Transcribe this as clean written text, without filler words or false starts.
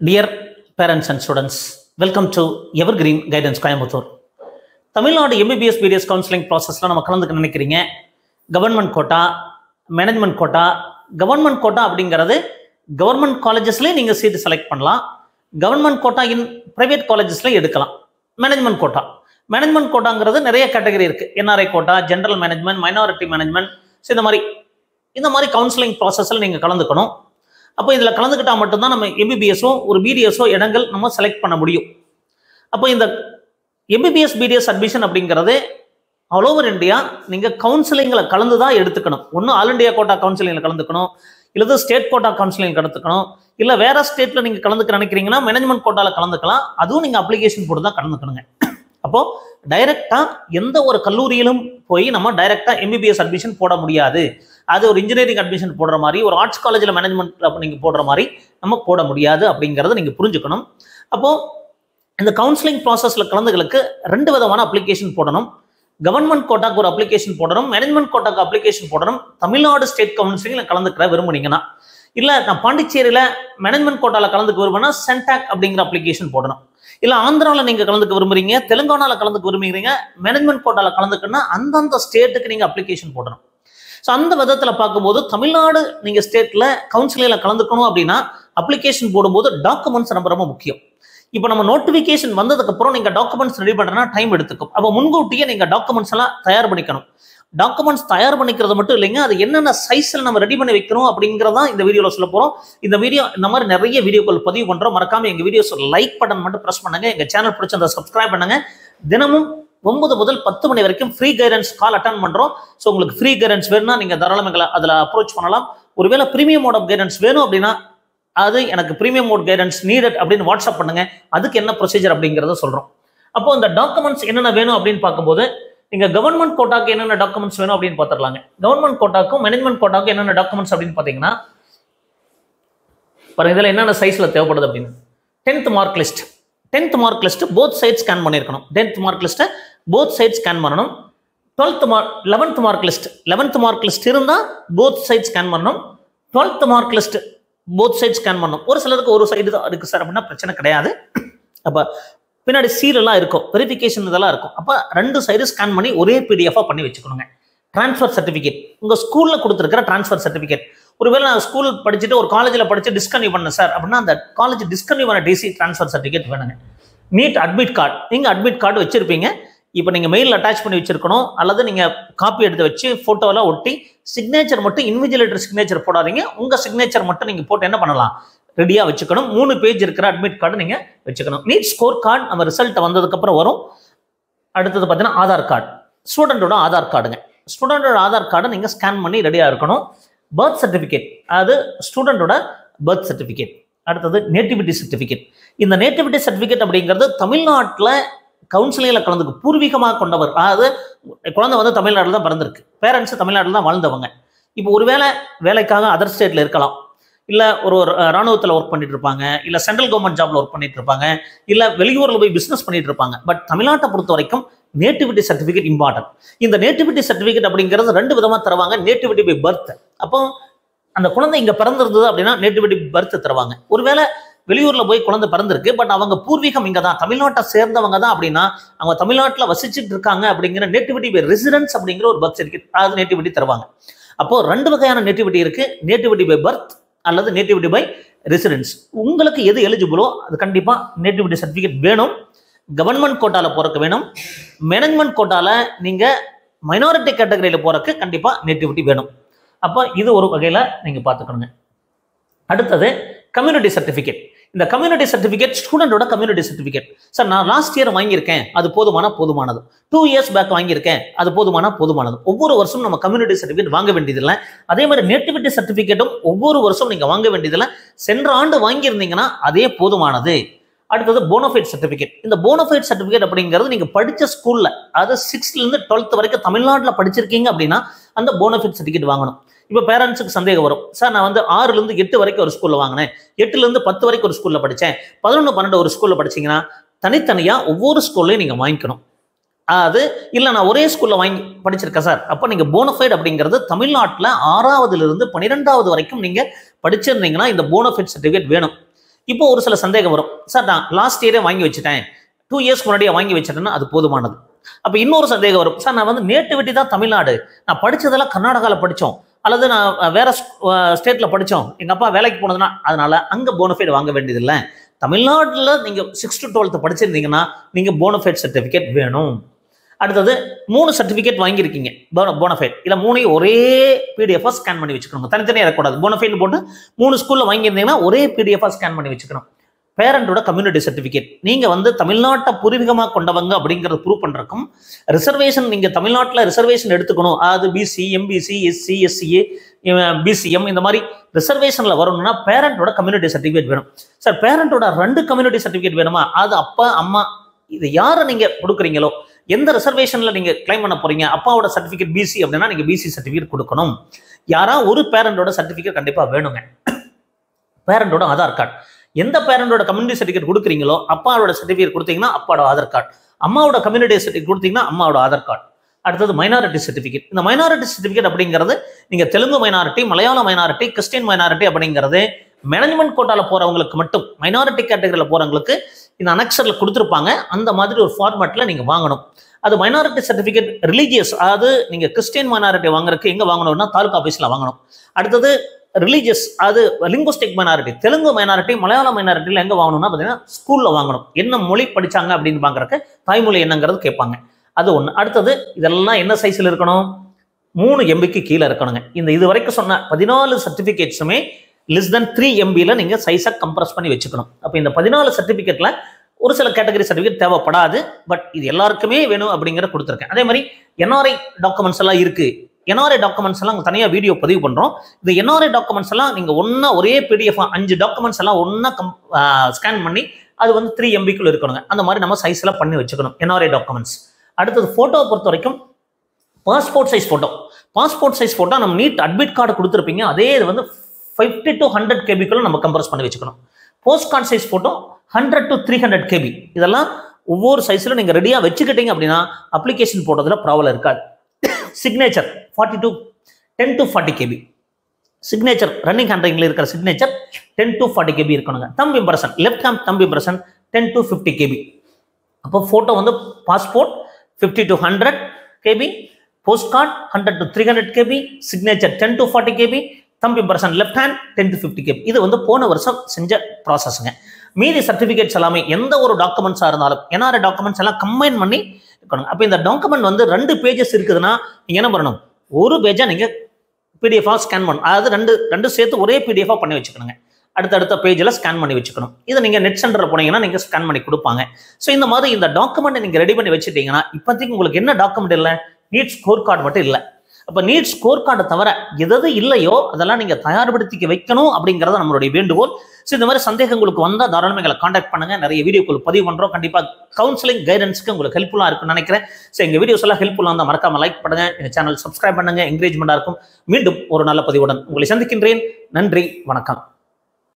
Dear parents and students, welcome to Evergreen Guidance Coimbatore. Tamil Nadu MBBS BDS counselling ப்ராசஸில் நம்ம கலந்துக்க நினைக்கிறீங்க. Government quota, management quota. Government quota அப்படிங்கிறது government காலேஜஸ்லேயே நீங்கள் சீட்டு செலக்ட் பண்ணலாம். கவர்மெண்ட் கோட்டா இன் ப்ரைவேட் காலேஜஸ்லேயும் எடுக்கலாம். மேனேஜ்மெண்ட் கோட்டாங்கிறது நிறைய கேட்டகரி இருக்குது. NRI quota, general management, minority management. So இந்த மாதிரி கவுன்சிலிங் ப்ராசஸில் நீங்கள் கலந்துக்கணும். அப்போ இதில் கலந்துக்கிட்டால் மட்டும்தான் நம்ம MBBSஓ ஒரு BDSஓ இடங்கள் நம்ம செலக்ட் பண்ண முடியும். அப்போ இந்த MBBS BDS அட்மிஷன் அப்படிங்கிறது ஆல் ஓவர் இந்தியா நீங்கள் கவுன்சிலிங்கில் கலந்து தான் எடுத்துக்கணும். ஒன்று ஆல் இண்டியா கோட்டா கவுன்சிலிங்கில் கலந்துக்கணும், இல்லை ஸ்டேட் கோட்டா கவுன்சிலிங் கலந்துக்கணும், இல்லை வேறு ஸ்டேட்டில் நீங்கள் கலந்துக்க நினைக்கிறீங்கன்னா மேனேஜ்மெண்ட் கோட்டாவில் கலந்துக்கலாம். அதுவும் நீங்கள் அப்ளிகேஷன் போட்டு தான் கலந்துக்கணுங்க. அப்போது டைரெக்டாக எந்த ஒரு கல்லூரியிலும் போய் நம்ம டைரெக்டாக MBBS அட்மிஷன் போட முடியாது. அது ஒரு இன்ஜினியரிங் அட்மிஷன் போடுற மாதிரி, ஒரு ஆர்ட்ஸ் காலேஜில் மேனேஜ்மெண்ட் நீங்கள் போடுற மாதிரி நம்ம போட முடியாது அப்படிங்கிறத நீங்கள் புரிஞ்சுக்கணும். அப்போது இந்த கவுன்சிலிங் ப்ராசஸில் கலந்துகளுக்கு 2 விதமான அப்ளிகேஷன் போடணும். கவர்மெண்ட் கோட்டாக்கு ஒரு அப்ளிகேஷன் போடணும், மேனேஜ்மெண்ட் கோட்டாக்கு அப்ளிகேஷன் போடணும். தமிழ்நாடு ஸ்டேட் கவுன்சிலிங்கில் கலந்துக்கிற விரும்புனீங்கன்னா, இல்லை நான் பாண்டிச்சேரியில் மேனேஜ்மெண்ட் கோட்டாவில் கலந்துக்க விரும்புனா சென்டாக் அப்படிங்கிற அப்ளிகேஷன் போடணும். இல்லை ஆந்திராவில் நீங்கள் கலந்துக்க விரும்புறீங்க, தெலுங்கானாவில் கலந்துக்க விரும்புகிறீங்க, மேனேஜ்மெண்ட் கோட்டாவில் கலந்துக்கணும்னா அந்தந்த ஸ்டேட்டுக்கு நீங்கள் அப்ளிகேஷன் போடணும். ஸோ அந்த விதத்தில் பார்க்கும்போது தமிழ்நாடு நீங்கள் ஸ்டேட்டில் கவுன்சிலிங்கில் கலந்துக்கணும் அப்படின்னா அப்ளிகேஷன் போடும்போது டாக்குமெண்ட்ஸ் ரொம்ப முக்கியம். இப்போ நம்ம நோட்டிஃபிகேஷன் வந்ததுக்கப்புறம் நீங்கள் டாக்குமெண்ட்ஸ் ரெடி பண்ணுறதுனா டைம் எடுத்துக்கும். அப்போ முன்கூட்டியே நீங்கள் டாக்குமெண்ட்ஸ் எல்லாம் தயார் பண்ணிக்கணும். டாக்குமெண்ட்ஸ் தயார் பண்ணிக்கிறது மட்டும் இல்லைங்க, அது என்னென்ன சைஸில் நம்ம ரெடி பண்ணி வைக்கணும் அப்படிங்கிறதான் இந்த வீடியோவில் சொல்ல போகிறோம். இந்த வீடியோ இந்த மாதிரி நிறைய வீடியோக்கள் பதிவு பண்ணுறோம். மறக்காமல் எங்கள் வீடியோஸ் லைக் பட்டன் மட்டும் ப்ரெஸ் பண்ணுங்க. எங்கள் சேனல் பிடிச்சிருந்தா சப்ஸ்கிரைப் பண்ணுங்க. தினமும் 9 முதல் 10 மணி வரைக்கும் ஃப்ரீ கைடன்ஸ் கால் அட்டன் பண்ணுறோம். ஸோ உங்களுக்கு ஃப்ரீ கைடன்ஸ் வேணும்னா நீங்கள் தாராளமாக அதில் அப்ரோச் பண்ணலாம். ஒருவேளை ப்ரீமியம் மோட் ஆஃப் கைடன்ஸ் வேணும் அப்படின்னா அது எனக்கு ப்ரீமியம் மோட் கைடன்ஸ் நீடட் அப்படின்னு வாட்ஸ்அப் பண்ணுங்க. அதுக்கு என்ன ப்ரொசீஜர் அப்படிங்கிறத சொல்கிறோம். அப்போ இந்த டாக்குமெண்ட்ஸ் என்னென்ன வேணும் அப்படின்னு பார்க்கும்போது நீங்கள் கவர்மெண்ட் கோட்டாக்கு என்னென்ன டாக்குமெண்ட்ஸ் வேணும் அப்படின்னு பார்த்துடலாங்க. கவர்மெண்ட் கோட்டாக்கும் மேனேஜ்மெண்ட் கோட்டாக்கும் என்னென்ன டாக்குமெண்ட்ஸ் அப்படின்னு பார்த்தீங்கன்னா, பாருங்க இதில் என்னென்ன சைஸில் தேவைப்படுது அப்படின்னு. 10th mark list both side scan பண்ணியிருக்கணும். 10th மார்க் லிஸ்ட்டை போத் சைட் ஸ்கேன் பண்ணணும். 11th மார்க் லிஸ்ட் இருந்தால் போத் சைட் ஸ்கேன் பண்ணணும். 12th mark list both side scan பண்ணணும். ஒரு சிலருக்கு ஒரு சைடு தான் இருக்குது சார் அப்படின்னா பிரச்சனை கிடையாது. அப்போ பின்னாடி சீலெல்லாம் இருக்கும், வெரிஃபிகேஷன் இதெல்லாம் இருக்கும். அப்போ 2 சைடு ஸ்கேன் பண்ணி ஒரே PDF-ஆக பண்ணி வச்சுக்கணுங்க. ட்ரான்ஸ்ஃபர் சர்டிஃபிகேட், உங்கள் ஸ்கூலில் கொடுத்துருக்கிற ட்ரான்ஸ்ஃபர் சர்டிஃபிகேட். ஒருவேளை நான் ஸ்கூல் படிச்சுட்டு ஒரு காலேஜில் படித்து டிஸ்கன்யூ பண்ணேன் சார் அப்படின்னா அந்த காலேஜ் டிஸ்கன்யூ பண்ண DC ட்ரான்ஸ்ஃபர் சர்டிஃபிகேட் வேணுங்க. நீட் அட்மிட் கார்டு, நீங்கள் அட்மிட் கார்டு வச்சுருப்பீங்க. இப்போ நீங்கள் மெயிலில் அட்டாச் பண்ணி வச்சுருக்கணும், அல்லது நீங்கள் காப்பி எடுத்து வச்சு ஃபோட்டோவெல்லாம் ஒட்டி சிக்னேச்சர் மட்டும் இன்விஜிலேட்டர் சிக்னேச்சர் போடாதீங்க. உங்கள் சிக்னேச்சர் மட்டும் நீங்கள் போட்டு என்ன பண்ணலாம், ரெடியாக வச்சுக்கணும். 3 பேஜ் இருக்கிற அட்மிட் கார்டு நீங்கள் வச்சுக்கணும். நீட் ஸ்கோர் கார்டு நம்ம ரிசல்ட் வந்ததுக்கப்புறம் வரும். அடுத்தது பார்த்தீங்கன்னா ஆதார் கார்டு, ஸ்டூடெண்ட்டோட ஆதார் கார்டுங்க. ஸ்டூடெண்ட்டோட ஆதார் கார்டை நீங்கள் ஸ்கேன் பண்ணி ரெடியாக இருக்கணும். பர்த் சர்டிஃபிகேட், அது ஸ்டூடெண்ட்டோட பர்த் சர்டிஃபிகேட். அடுத்தது நேட்டிவிட்டி சர்டிஃபிகேட். இந்த நேட்டிவிட்டி சர்டிஃபிகேட் அப்படிங்கிறது தமிழ்நாட்டில் கவுன்சிலிங்கில் கலந்துக்கு பூர்வீகமாக கொண்டவர், அதாவது குழந்தை வந்து தமிழ்நாட்டில் தான் பிறந்திருக்கு, பேரண்ட்ஸ் தமிழ்நாட்டில் தான் வாழ்ந்தவங்க. இப்போ ஒரு வேலைக்காக அதர் ஸ்டேட்டில் இருக்கலாம், இல்லை ஒரு ராணுவத்தில் ஒர்க் பண்ணிட்டு இருப்பாங்க, இல்லை சென்ட்ரல் கவர்மெண்ட் ஜாப்ல ஒர்க் பண்ணிட்டு இருப்பாங்க, இல்லை வெளியூரில் போய் பிஸ்னஸ் பண்ணிட்டு இருப்பாங்க. பட் தமிழ்நாட்டை பொறுத்த வரைக்கும் நேட்டிவிட்டி சர்டிஃபிகேட் இம்பார்ட்டன்ட். இந்த நேட்டிவிட்டி சர்டிஃபிகேட் அப்படிங்கிறது 2 விதமாக தருவாங்க. நேட்டிவிட்டி பை பர்த், அப்போ அந்த குழந்தை இங்கே பிறந்திருந்தது அப்படின்னா நேட்டிவிட்டி பர்த் தருவாங்க. ஒருவேளை வெளியூரில் போய் குழந்தை பிறந்திருக்கு, பட் அவங்க பூர்வீகம் இங்கே தான், தமிழ்நாட்டை சேர்ந்தவங்க தான் அப்படின்னா அவங்க தமிழ்நாட்டில் வசிச்சுட்டு இருக்காங்க அப்படிங்கிற நேட்டிவிட்டி பை ரெசிடென்ஸ் அப்படிங்கிற ஒரு பர்த் சர்டிஃபிகேட், அது நேட்டிவிட்டி தருவாங்க. அப்போது 2 வகையான நேட்டிவிட்டி இருக்குது, நேட்டிவிட்டி பை பர்த் அல்லது நேட்டிவிட்டி பை ரெசிடென்ஸ். உங்களுக்கு எது எலிஜிபிளோ அது கண்டிப்பாக நேட்டிவிட்டி சர்டிஃபிகேட் வேணும். கவர்மெண்ட் கோட்டாவில் போகிறக்கு வேணும். மேனேஜ்மெண்ட் கோட்டாவில் நீங்கள் மைனாரிட்டி கேட்டகரியில் போகிறக்கு கண்டிப்பாக நேட்டிவிட்டி வேணும். அப்போ இது ஒரு வகையில் நீங்கள் பார்த்துக்கணுங்க. அடுத்தது கம்யூனிட்டி சர்டிஃபிகேட். இந்த கம்யூனிட்டி சர்டிஃபிகேட் ஸ்டூடெண்டோட கம்யூனிட்டி சர்டிஃபிகேட். சார் நான் லாஸ்ட் இயர் வாங்கியிருக்கேன், அது போதுமானது. 2 இயர்ஸ் பேக் வாங்கியிருக்கேன், அது போதுமானது. ஒவ்வொரு வருஷம் நம்ம கம்யூனிட்டி சர்டிஃபிகேட் வாங்க வேண்டியதில்லை. அதே மாதிரி நேட்டிவிட்டி சர்டிஃபிகேட்டும் ஒவ்வொரு வருஷம் நீங்கள் வாங்க வேண்டியதில்லை. சென்ற ஆண்டு வாங்கியிருந்தீங்கன்னா அதே போதுமானது. அடுத்தது போனோஃபைட் சர்டிஃபிகேட். இந்த போனோஃபைட் சர்டிஃபிகேட் அப்படிங்கிறது நீங்கள் படித்த ஸ்கூலில், அதாவது 6th-இருந்து 12th வரைக்கும் தமிழ்நாட்டில் படிச்சிருக்கீங்க அப்படின்னா அந்த போனோஃபைட் சர்டிஃபிகேட் வாங்கணும். இப்போ பேரண்ட்ஸுக்கு சந்தேகம் வரும், சார் நான் வந்து 6லேருந்து 8 வரைக்கும் ஒரு ஸ்கூலில் வாங்கினேன், 8லேருந்து 10 வரைக்கும் ஒரு ஸ்கூலில் படித்தேன், 11, 12 ஒரு ஸ்கூலில் படிச்சிங்கன்னா தனித்தனியாக ஒவ்வொரு ஸ்கூல்லையும் நீங்கள் வாங்கிக்கணும். அது இல்லை நான் ஒரே ஸ்கூலில் வாங்கி படிச்சிருக்கேன் சார், அப்போ நீங்கள் போனோஃபைட் அப்படிங்கிறது தமிழ்நாட்டில் 6வதுலேருந்து 12வது வரைக்கும் நீங்கள் படிச்சிருந்தீங்கன்னா இந்த போனோஃபைட் சர்டிஃபிகேட் வேணும். இப்போ ஒரு சில சந்தேகம் வரும், சார் நான் லாஸ்ட் இயரே வாங்கி வச்சுட்டேன், 2 இயர்ஸ் முன்னாடியே வாங்கி வச்சுட்டேன்னா அது போதுமானது. அப்போ இன்னொரு சந்தேகம் வரும், சார் நான் வந்து நேட்டிவிட்டி தான் தமிழ்நாடு, நான் படித்ததெல்லாம் கர்நாடகாவில் படித்தோம் அல்லது நான் வேற ஸ்டேட்டில் படித்தோம், எங்கள் அப்பா வேலைக்கு போனதுன்னா அதனால அங்கே போனஃபைட் வாங்க வேண்டியதில்லை. தமிழ்நாட்டில் நீங்கள் 6th to 12th படிச்சிருந்தீங்கன்னா நீங்கள் போனஃபைட் சர்டிஃபிகேட் வேணும். அடுத்தது 3 சர்டிஃபிகேட் வாங்கியிருக்கீங்க போனஃபைட், இல்லை 3 ஒரே பிடிஎஃபாக ஸ்கேன் பண்ணி வச்சுக்கணும், தனித்தனியாக இருக்கக்கூடாது. போனஃபைட்னு போட்டு 3 ஸ்கூலில் வாங்கியிருந்தீங்கன்னா ஒரே பிடிஎஃபாக ஸ்கேன் பண்ணி வச்சுக்கணும். பேரண்டோட கம்யூனிட்டி சர்டிஃபிகேட், நீங்கள் வந்து தமிழ்நாட்டை பூர்வீகமாக கொண்டவங்க அப்படிங்கிறது ப்ரூவ் பண்ணுறக்கும் ரிசர்வேஷன், நீங்கள் தமிழ்நாட்டில் ரிசர்வேஷன் எடுத்துக்கணும், அதாவது BC, MBC, SC, SCA, BCM இந்த மாதிரி ரிசர்வேஷனில் வரணும்னா பேரண்டோட கம்யூனிட்டி சர்டிஃபிகேட் வேணும். சார் பேரண்டோட 2 கம்யூனிட்டி சர்டிஃபிகேட் வேணுமா? அது அப்பா அம்மா இது யாரை நீங்கள் கொடுக்குறீங்களோ, எந்த ரிசர்வேஷனில் நீங்கள் கிளைம் பண்ண போறீங்க, அப்பாவோட சர்டிஃபிகேட் பிசி அப்படின்னா நீங்கள் பிசி சர்டிஃபிகேட் கொடுக்கணும். யாரா ஒரு பேரண்டோட சர்டிஃபிகேட் கண்டிப்பாக வேணுங்க. பேரண்டோட ஆதார் கார்டு, எந்த பேரண்டோட கம்யூனிட்டி சர்டிஃபிகேட் கொடுக்குறீங்களோ அப்பாவோட சர்டிஃபிகேட் கொடுத்தீங்கன்னா அப்பாவோட ஆதார் கார்டு, அம்மாவோட கம்யூனிட்டி சர்டிஃபிகேட் கொடுத்தீங்கன்னா அம்மாவோட ஆதார் கார்டு. அடுத்தது மைனாரிட்டி சர்டிஃபிகேட். இந்த மைனாரிட்டி சர்டிஃபிகேட் அப்படிங்கிறது நீங்கள் தெலுங்கு மைனாரிட்டி, மலையாள மைனாரிட்டி, கிறிஸ்டின் மைனாரிட்டி அப்படிங்கிறது மேனேஜ்மெண்ட் கோட்டாவில் போகிறவங்களுக்கு மட்டும், மைனாரிட்டி கேட்டகரியில் போகிறவங்களுக்கு இந்த அனெக்சரில் கொடுத்துருப்பாங்க, அந்த மாதிரி ஒரு ஃபார்மேட்டில் நீங்கள் வாங்கணும். அது மைனாரிட்டி சர்டிஃபிகேட் ரிலீஜியஸ், அதாவது நீங்கள் கிறிஸ்டின் மைனாரிட்டி வாங்குறதுக்கு எங்கே வாங்கணும்னா தாலுகா ஆஃபீஸில் வாங்கணும். அடுத்தது ரிலீஜியஸ், அது லிங்குஸ்டிக் மைனாரிட்டி, தெலுங்கு மைனாரிட்டி, மலையாள மைனாரிட்டியில் எங்கே வாங்கணும்னா பார்த்தீங்கன்னா ஸ்கூலில் வாங்கணும். என்ன மொழி படித்தாங்க அப்படின்னு பார்க்குறக்கு தாய்மொழி என்னங்கிறது கேட்பாங்க, அது ஒன்று. அடுத்தது இதெல்லாம் என்ன சைஸில் இருக்கணும்? 3 MBக்கு கீழே இருக்கணுங்க. இது வரைக்கும் சொன்ன 14 சர்டிஃபிகேட்ஸுமே லெஸ் தென் 3 MBயில் நீங்கள் சைஸை கம்ப்ரஸ் பண்ணி வச்சுக்கணும். அப்போ இந்த 14 சர்டிஃபிகேட்டில் ஒரு சில கேட்டகரி சர்டிஃபிகேட் தேவைப்படாது, பட் இது எல்லாருக்குமே வேணும் அப்படிங்கிறத கொடுத்துருக்கேன். அதே மாதிரி NRI டாக்குமெண்ட்ஸ் எல்லாம் இருக்குது. NRI டாக்குமெண்ட்ஸ் எல்லாம் தனியாக வீடியோ பதிவு பண்ணுறோம். இந்த NRI டாக்குமெண்ட்ஸ் எல்லாம் நீங்கள் ஒரே PDF 5 டாக்குமெண்ட்ஸ் எல்லாம் ஒன்றா ஸ்கேன் பண்ணி அது வந்து 3 MBக்குள்ள இருக்கணுங்க. அந்த மாதிரி நம்ம சைஸில் பண்ணி வச்சுக்கணும் NRI டாக்குமெண்ட்ஸ். அடுத்தது ஃபோட்டோவை பொறுத்த வரைக்கும் passport size photo. Passport size photo நம்ம நீட் அட்மிட் கார்டு கொடுத்துருப்பீங்க, அதே இது வந்து 50 to 100 KB நம்ம கம்ப்ரஸ் பண்ணி வச்சுக்கணும். Post card size photo 100 to 300 KB. இதெல்லாம் ஒவ்வொரு சைஸில் நீங்கள் ரெடியாக வச்சுக்கிட்டீங்க அப்படின்னா அப்ளிகேஷன் போடுறதுல ப்ராப்ளம் இருக்காது. Signature 10 to 40 KB. Signature running hand ரைட்டிங்கில் இருக்கிற சிக்னேச்சர் 10 to 40 KB இருக்கணுங்க. Thumb impression, left hand thumb impression 10 to 50 KB. அப்போ ஃபோட்டோ வந்து passport 50 to 100 KB, post card 100 to 300 KB, signature 10 to 40 KB, thumb impression left hand 10 to 50 KB. இது வந்து போன வருஷம் செஞ்ச ப்ராசஸ்ங்க. மீதி சர்டிஃபிகேட்ஸ் எல்லாமே எந்த ஒரு டாக்குமெண்ட்ஸாக இருந்தாலும் NRI டாக்குமெண்ட்ஸ் எல்லாம் கம்பைன் பண்ணி இருக்கணும். அப்போ இந்த டாக்குமெண்ட் வந்து 2 பேஜஸ் இருக்குதுன்னா நீங்கள் என்ன பண்ணணும்? ஒரு பேஜாக நீங்கள் பிடிஎஃபாக ஸ்கேன் பண்ணணும். அதாவது ரெண்டு சேர்த்து ஒரே பிடிஎஃபாக பண்ணி வச்சுக்கணுங்க. அடுத்த பேஜில் ஸ்கேன் பண்ணி வச்சுக்கணும். இதை நீங்கள் நெட் சென்டரில் போனீங்கன்னா நீங்கள் ஸ்கேன் பண்ணி கொடுப்பாங்க. ஸோ இந்த மாதிரி இந்த டாக்குமெண்ட்டை நீங்கள் ரெடி பண்ணி வச்சுட்டீங்கன்னா இப்போதைக்கு உங்களுக்கு என்ன டாக்குமெண்ட் இல்லை? நீட் ஸ்கோர் கார்டு மட்டும் இல்லை. அப்போ நீட் ஸ்கோர் கார்டை தவிர எது இல்லையோ அதெல்லாம் நீங்கள் தயார்படுத்திக்க வைக்கணும் அப்படிங்கிறத நம்மளுடைய வேண்டுகோள். ஸோ இந்த மாதிரி சந்தேகங்களுக்கு வந்தால் தாராளமாக எங்களை காண்டாக்ட் பண்ணுங்கள். நிறைய வீடியோக்கள் பதிவு பண்ணுறோம். கண்டிப்பாக கவுன்சிலிங் கைடன்ஸுக்கு உங்களுக்கு ஹெல்ப்ஃபுல்லாக இருக்குன்னு நினைக்கிறேன். ஸோ எங்கள் வீடியோஸ் எல்லாம் ஹெல்ப்ஃபுல்லாக இருந்தால் மறக்காமல் லைக் பண்ணுங்கள், எங்கள் சேனல் சப்ஸ்கிரைப் பண்ணுங்கள், என்கரேஜ்மெண்ட்டாக இருக்கும். மீண்டும் ஒரு நல்ல பதிவுடன் உங்களை சந்திக்கின்றேன். நன்றி, வணக்கம்.